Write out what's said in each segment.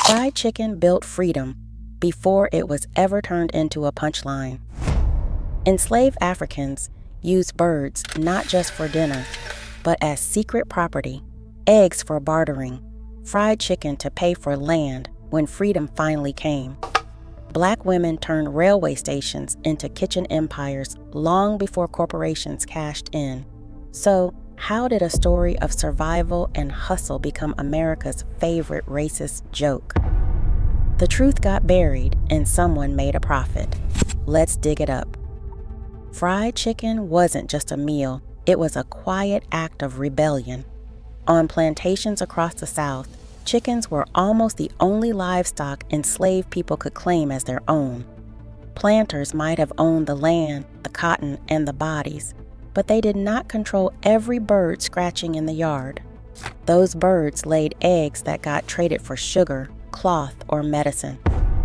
Fried chicken built freedom before it was ever turned into a punchline. Enslaved Africans used birds not just for dinner, but as secret property, eggs for bartering, fried chicken to pay for land when freedom finally came. Black women turned railway stations into kitchen empires long before corporations cashed in. So, how did a story of survival and hustle become America's favorite racist joke? The truth got buried and someone made a profit. Let's dig it up. Fried chicken wasn't just a meal, it was a quiet act of rebellion. On plantations across the South, chickens were almost the only livestock enslaved people could claim as their own. Planters might have owned the land, the cotton, and the bodies, but they did not control every bird scratching in the yard. Those birds laid eggs that got traded for sugar, cloth, or medicine.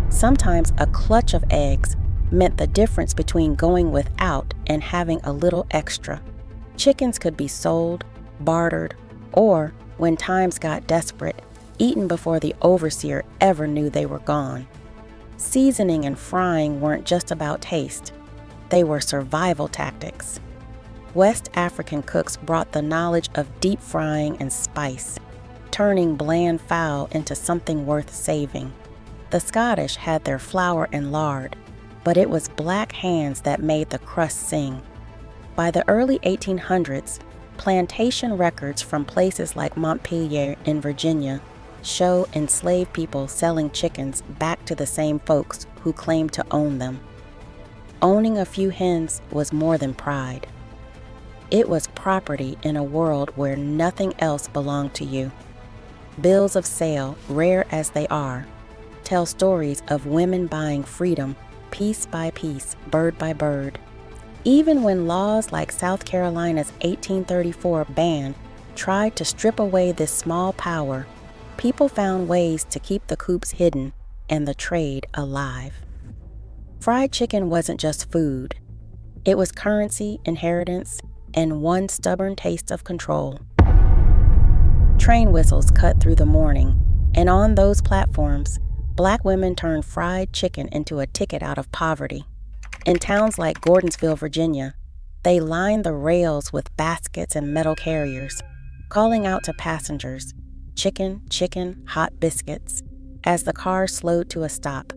Sometimes a clutch of eggs meant the difference between going without and having a little extra. Chickens could be sold, bartered, or, when times got desperate, eaten before the overseer ever knew they were gone. Seasoning and frying weren't just about taste. They were survival tactics. West African cooks brought the knowledge of deep frying and spice, turning bland fowl into something worth saving. The Scottish had their flour and lard, but it was black hands that made the crust sing. By the early 1800s, plantation records from places like Montpelier in Virginia show enslaved people selling chickens back to the same folks who claimed to own them. Owning a few hens was more than pride. It was property in a world where nothing else belonged to you. Bills of sale, rare as they are, tell stories of women buying freedom piece by piece, bird by bird. Even when laws like South Carolina's 1834 ban tried to strip away this small power, people found ways to keep the coops hidden and the trade alive. Fried chicken wasn't just food. It was currency, inheritance, and one stubborn taste of control. Train whistles cut through the morning, and on those platforms, Black women turned fried chicken into a ticket out of poverty. In towns like Gordonsville, Virginia, they lined the rails with baskets and metal carriers, calling out to passengers, "Chicken, chicken, hot biscuits," as the car slowed to a stop.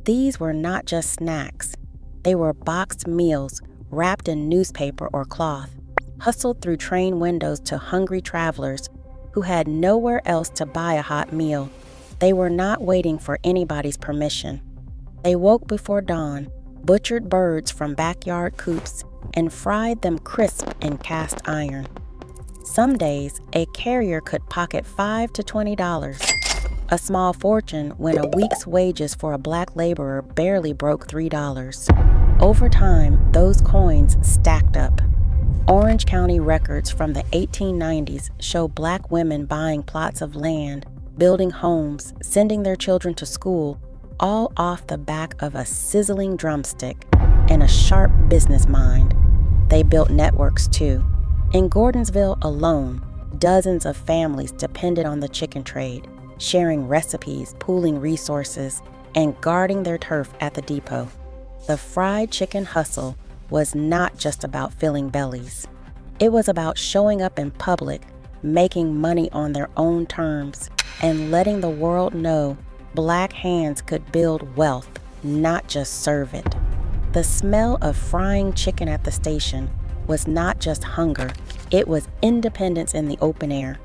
These were not just snacks. They were boxed meals wrapped in newspaper or cloth, hustled through train windows to hungry travelers who had nowhere else to buy a hot meal. They were not waiting for anybody's permission. They woke before dawn, butchered birds from backyard coops, and fried them crisp in cast iron. Some days, a carrier could pocket $5 to $20, a small fortune when a week's wages for a Black laborer barely broke $3. Over time, those coins stacked up. Orange County records from the 1890s show Black women buying plots of land, building homes, sending their children to school, all off the back of a sizzling drumstick and a sharp business mind. They built networks too. In Gordonsville alone, dozens of families depended on the chicken trade, sharing recipes, pooling resources, and guarding their turf at the depot. The fried chicken hustle was not just about filling bellies. It was about showing up in public, making money on their own terms, and letting the world know Black hands could build wealth, not just serve it. The smell of frying chicken at the station was not just hunger, it was independence in the open air.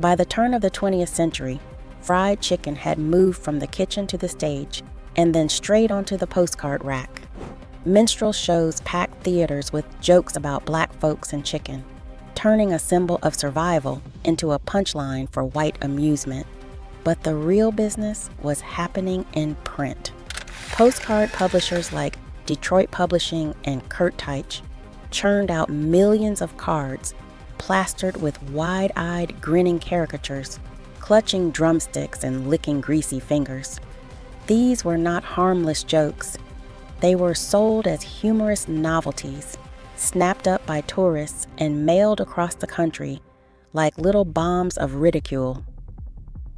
By the turn of the 20th century, fried chicken had moved from the kitchen to the stage and then straight onto the postcard rack. Minstrel shows packed theaters with jokes about Black folks and chicken, turning a symbol of survival into a punchline for white amusement. But the real business was happening in print. Postcard publishers like Detroit Publishing and Kurt Teich churned out millions of cards, plastered with wide-eyed, grinning caricatures, clutching drumsticks and licking greasy fingers. These were not harmless jokes. They were sold as humorous novelties, snapped up by tourists and mailed across the country like little bombs of ridicule.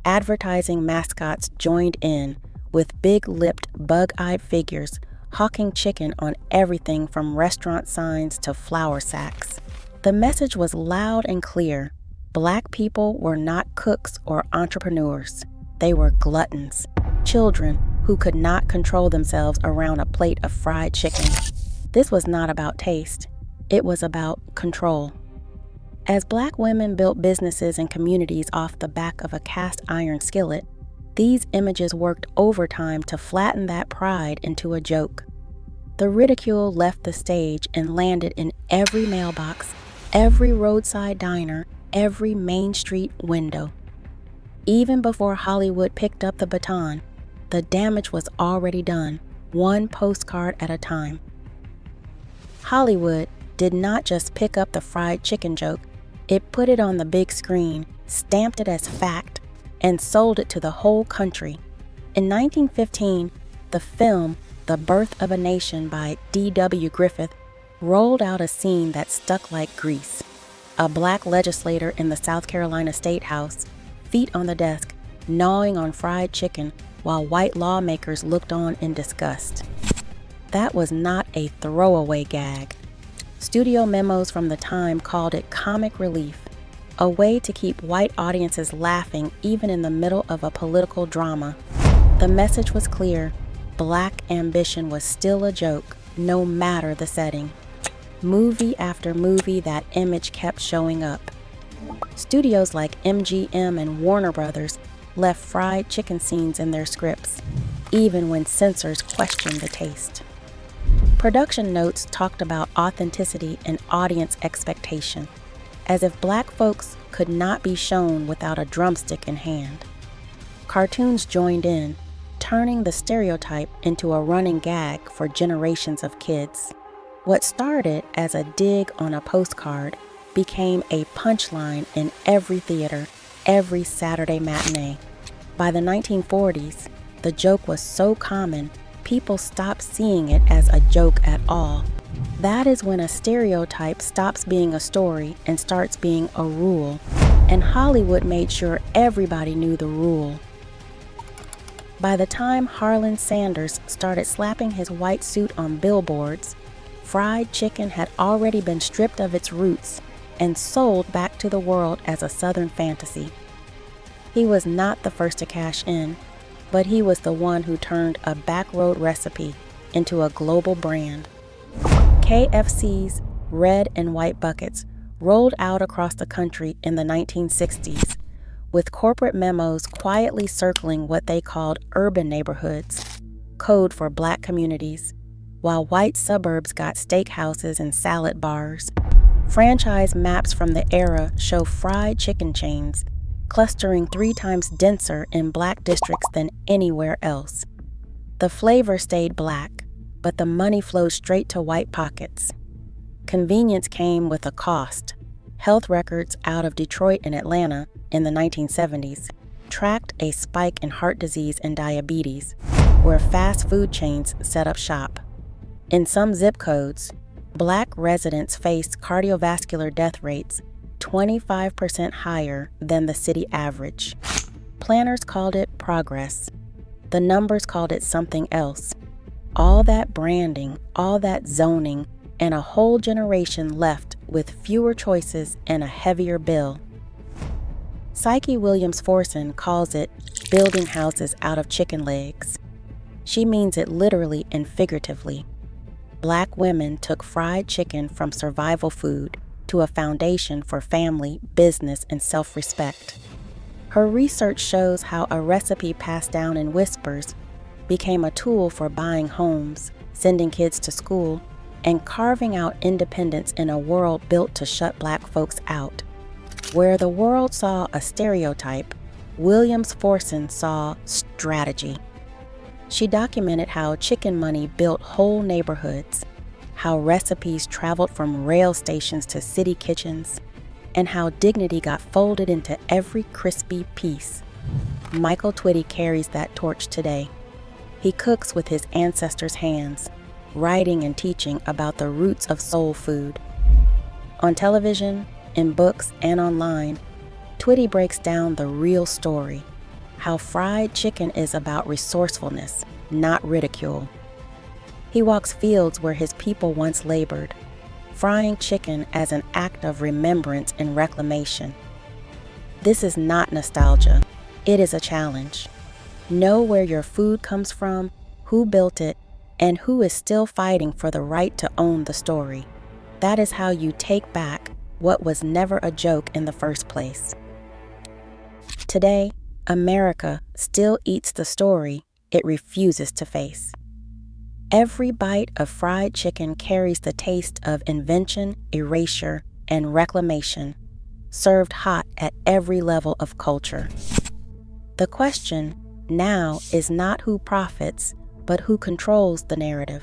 Advertising mascots joined in, with big-lipped, bug-eyed figures hawking chicken on everything from restaurant signs to flour sacks. The message was loud and clear. Black people were not cooks or entrepreneurs. They were gluttons, children who could not control themselves around a plate of fried chicken. This was not about taste. It was about control. As Black women built businesses and communities off the back of a cast iron skillet, these images worked overtime to flatten that pride into a joke. The ridicule left the stage and landed in every mailbox, every roadside diner, every Main Street window. Even before Hollywood picked up the baton, the damage was already done, one postcard at a time. Hollywood did not just pick up the fried chicken joke, it put it on the big screen, stamped it as fact, and sold it to the whole country. In 1915, the film The Birth of a Nation by D.W. Griffith rolled out a scene that stuck like grease. A Black legislator in the South Carolina State House, feet on the desk, gnawing on fried chicken while white lawmakers looked on in disgust. That was not a throwaway gag. Studio memos from the time called it comic relief, a way to keep white audiences laughing even in the middle of a political drama. The message was clear. Black ambition was still a joke, no matter the setting. Movie after movie, that image kept showing up. Studios like MGM and Warner Brothers left fried chicken scenes in their scripts, even when censors questioned the taste. Production notes talked about authenticity and audience expectation, as if Black folks could not be shown without a drumstick in hand. Cartoons joined in, turning the stereotype into a running gag for generations of kids. What started as a dig on a postcard became a punchline in every theater, every Saturday matinee. By the 1940s, the joke was so common, people stopped seeing it as a joke at all. That is when a stereotype stops being a story and starts being a rule, and Hollywood made sure everybody knew the rule. By the time Harlan Sanders started slapping his white suit on billboards, fried chicken had already been stripped of its roots and sold back to the world as a Southern fantasy. He was not the first to cash in, but he was the one who turned a backroad recipe into a global brand. KFC's red and white buckets rolled out across the country in the 1960s, with corporate memos quietly circling what they called urban neighborhoods, code for Black communities, while white suburbs got steakhouses and salad bars. Franchise maps from the era show fried chicken chains clustering 3 times denser in Black districts than anywhere else. The flavor stayed Black, but the money flowed straight to white pockets. Convenience came with a cost. Health records out of Detroit and Atlanta in the 1970s tracked a spike in heart disease and diabetes, where fast food chains set up shop. In some zip codes, Black residents faced cardiovascular death rates 25% higher than the city average. Planners called it progress. The numbers called it something else. All that branding, all that zoning, and a whole generation left with fewer choices and a heavier bill. Psyche Williams-Forson calls it building houses out of chicken legs. She means it literally and figuratively. Black women took fried chicken from survival food to a foundation for family, business, and self-respect. Her research shows how a recipe passed down in whispers became a tool for buying homes, sending kids to school, and carving out independence in a world built to shut Black folks out. Where the world saw a stereotype, Williams-Forson saw strategy. She documented how chicken money built whole neighborhoods, how recipes traveled from rail stations to city kitchens, and how dignity got folded into every crispy piece. Michael Twitty carries that torch today. He cooks with his ancestors' hands, writing and teaching about the roots of soul food. On television, in books, and online, Twitty breaks down the real story, how fried chicken is about resourcefulness, not ridicule. He walks fields where his people once labored, frying chicken as an act of remembrance and reclamation. This is not nostalgia. It is a challenge. Know where your food comes from, who built it, and who is still fighting for the right to own the story. That is how you take back what was never a joke in the first place. Today, America still eats the story it refuses to face. Every bite of fried chicken carries the taste of invention, erasure, and reclamation, served hot at every level of culture. The question now is not who profits, but who controls the narrative.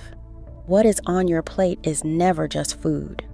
What is on your plate is never just food.